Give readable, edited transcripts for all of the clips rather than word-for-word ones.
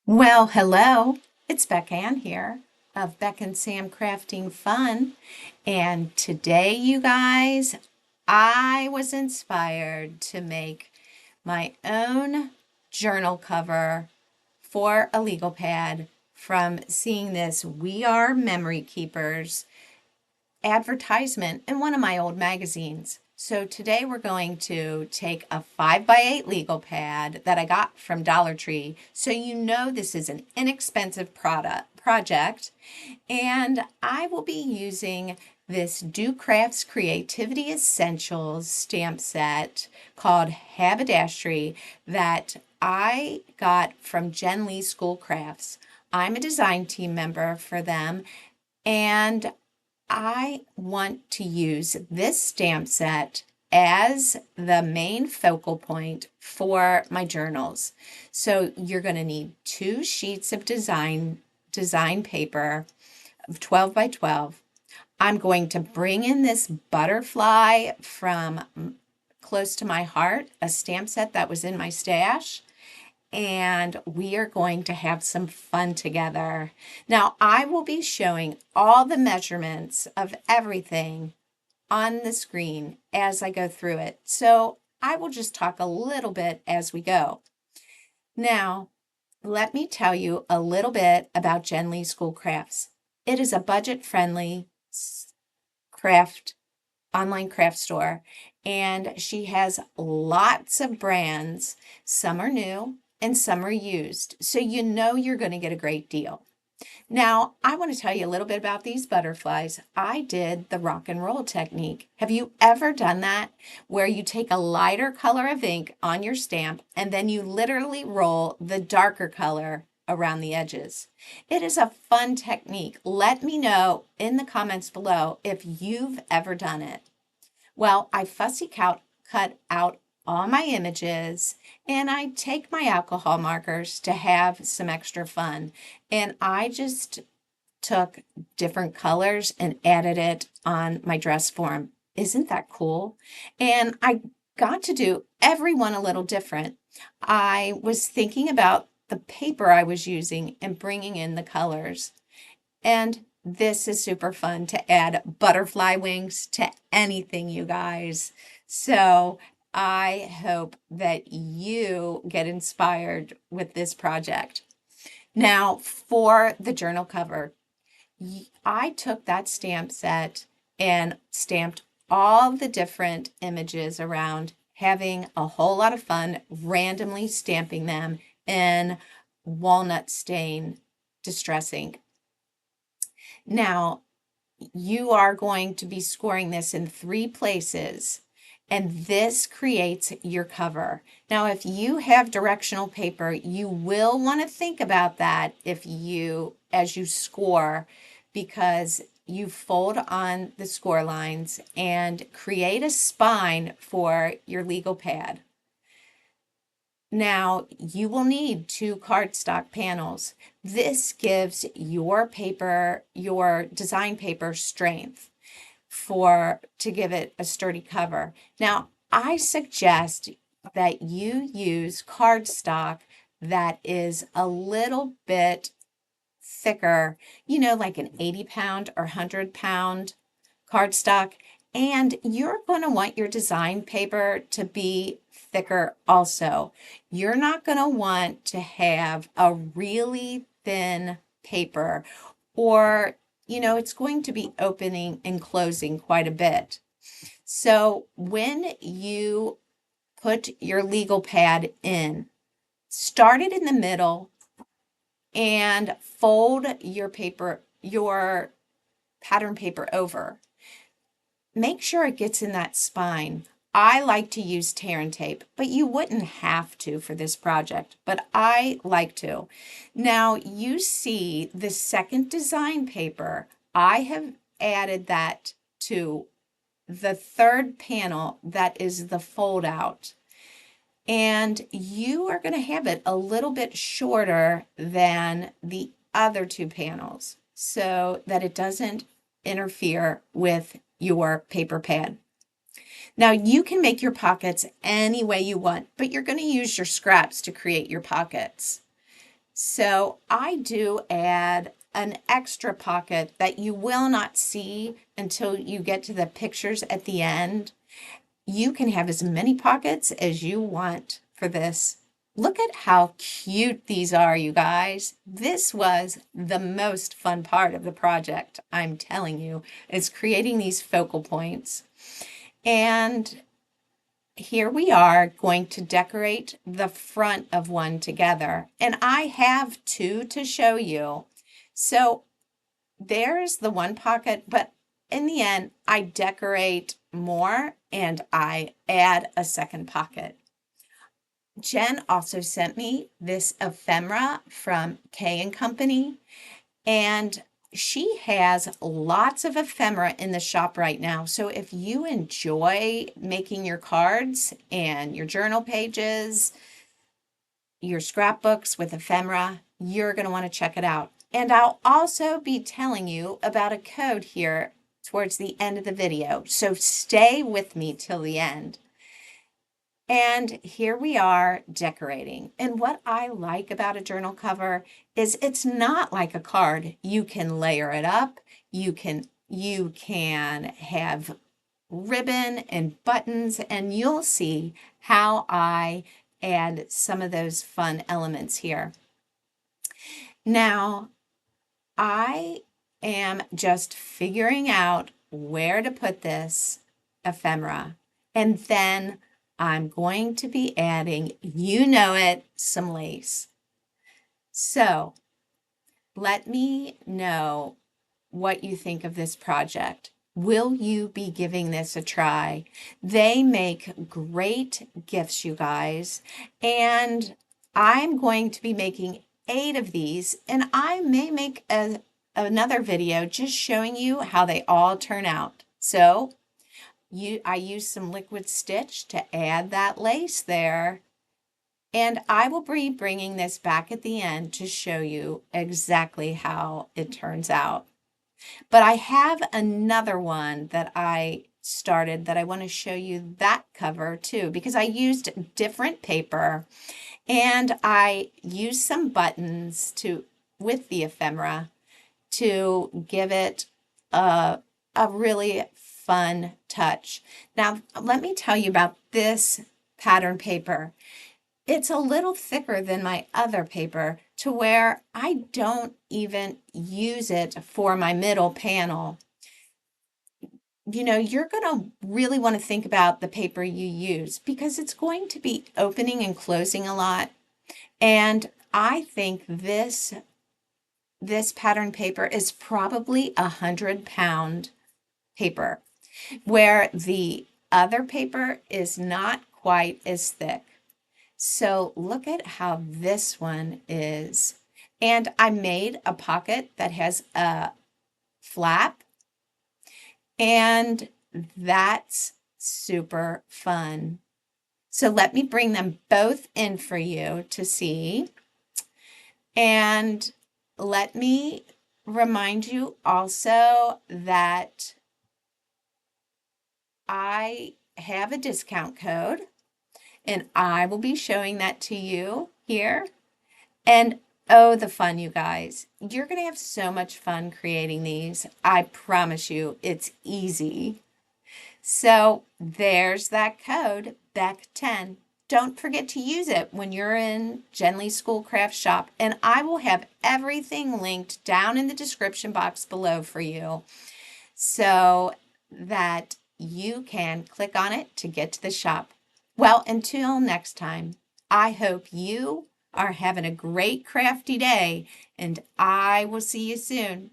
Well, hello, it's Beck Ann here of Beck and Sam Crafting Fun. And today, you guys, I was inspired to make my own journal cover for a legal pad from seeing this We Are Memory Keepers advertisement in one of my old magazines. So today we're going to take a 5x8 legal pad that I got from Dollar Tree. So you know this is an inexpensive project. And I will be using this Do Crafts Creativity Essentials stamp set called Haberdashery that I got from Jenlee Schoolcrafts. I'm a design team member for them, and I want to use this stamp set as the main focal point for my journals. So you're going to need 2 sheets of design paper of 12 by 12. I'm going to bring in this butterfly from close to my heart, a stamp set that was in my stash, and we are going to have some fun together. Now, I will be showing all the measurements of everything on the screen as I go through it. So I will just talk a little bit as we go. Now, let me tell you a little bit about Jenlee Schoolcrafts. It is a budget-friendly craft online craft store, and she has lots of brands. Some are new and some are used, so you know you're going to get a great deal. Now, I want to tell you a little bit about these butterflies. I did the rock and roll technique. Have you ever done that? Where you take a lighter color of ink on your stamp and then you literally roll the darker color around the edges. It is a fun technique. Let me know in the comments below if you've ever done it. Well, I fussy cut out all my images, and I take my alcohol markers to have some extra fun. And I just took different colors and added it on my dress form. Isn't that cool? And I got to do every one a little different. I was thinking about the paper I was using and bringing in the colors. And this is super fun to add butterfly wings to anything, you guys. So I hope that you get inspired with this project. Now, for the journal cover, I took that stamp set and stamped all the different images around, having a whole lot of fun randomly stamping them in walnut stain distress ink. Now, you are going to be scoring this in 3 places, and this creates your cover. Now, if you have directional paper, you will want to think about that as you score, because you fold on the score lines and create a spine for your legal pad. Now, you will need 2 cardstock panels. This gives your paper, your design paper, strength to give it a sturdy cover. Now, I suggest that you use cardstock that is a little bit thicker, like an 80-pound or 100-pound cardstock. And you're going to want your design paper to be thicker also. You're not going to want to have a really thin paper, or it's going to be opening and closing quite a bit. So when you put your legal pad in, start it in the middle and fold your pattern paper over. Make sure it gets in that spine. I like to use tear and tape, but you wouldn't have to for this project, but I like to. Now you see the second design paper. I have added that to the third panel that is the fold out. And you are going to have it a little bit shorter than the other 2 panels so that it doesn't interfere with your paper pad. Now you can make your pockets any way you want, but you're going to use your scraps to create your pockets. So I do add an extra pocket that you will not see until you get to the pictures at the end. You can have as many pockets as you want for this. Look at how cute these are, you guys. This was the most fun part of the project, I'm telling you, is creating these focal points. And here we are going to decorate the front of one together. And I have two to show you. So there's the one pocket, but in the end, I decorate more and I add a second pocket. Jen also sent me this ephemera from K & Company, and she has lots of ephemera in the shop right now. So if you enjoy making your cards and your journal pages, your scrapbooks with ephemera, you're going to want to check it out. And I'll also be telling you about a code here towards the end of the video. So stay with me till the end. And here we are decorating. And what I like about a journal cover is it's not like a card. You can layer it up. You can have ribbon and buttons, and you'll see how I add some of those fun elements here. Now, I am just figuring out where to put this ephemera, and then I'm going to be adding, you know it, some lace. So let me know what you think of this project. Will you be giving this a try? They make great gifts, you guys, and I'm going to be making 8 of these, and I may make another video just showing you how they all turn out. So I use some liquid stitch to add that lace there. And I will be bringing this back at the end to show you exactly how it turns out. But I have another one that I started that I want to show you that cover too, because I used different paper and I used some buttons with the ephemera to give it a really fun touch. Now, let me tell you about this pattern paper. It's a little thicker than my other paper to where I don't even use it for my middle panel. You know, you're going to really want to think about the paper you use because it's going to be opening and closing a lot. And I think this pattern paper is probably 100-pound paper, where the other paper is not quite as thick. So look at how this one is. And I made a pocket that has a flap, and that's super fun. So let me bring them both in for you to see. And let me remind you also that I have a discount code, and I will be showing that to you here. And oh, the fun, you guys. You're going to have so much fun creating these. I promise you, it's easy. So there's that code, Beck10. Don't forget to use it when you're in Jenlee Schoolcraft shop. And I will have everything linked down in the description box below for you so that you can click on it to get to the shop. Well, until next time, I hope you are having a great crafty day, and I will see you soon.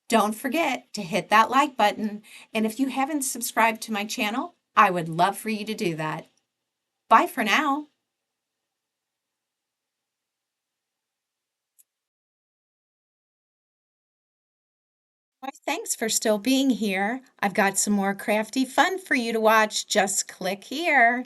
Don't forget to hit that like button, and if you haven't subscribed to my channel, I would love for you to do that. Bye for now. Why, thanks for still being here. I've got some more crafty fun for you to watch. Just click here.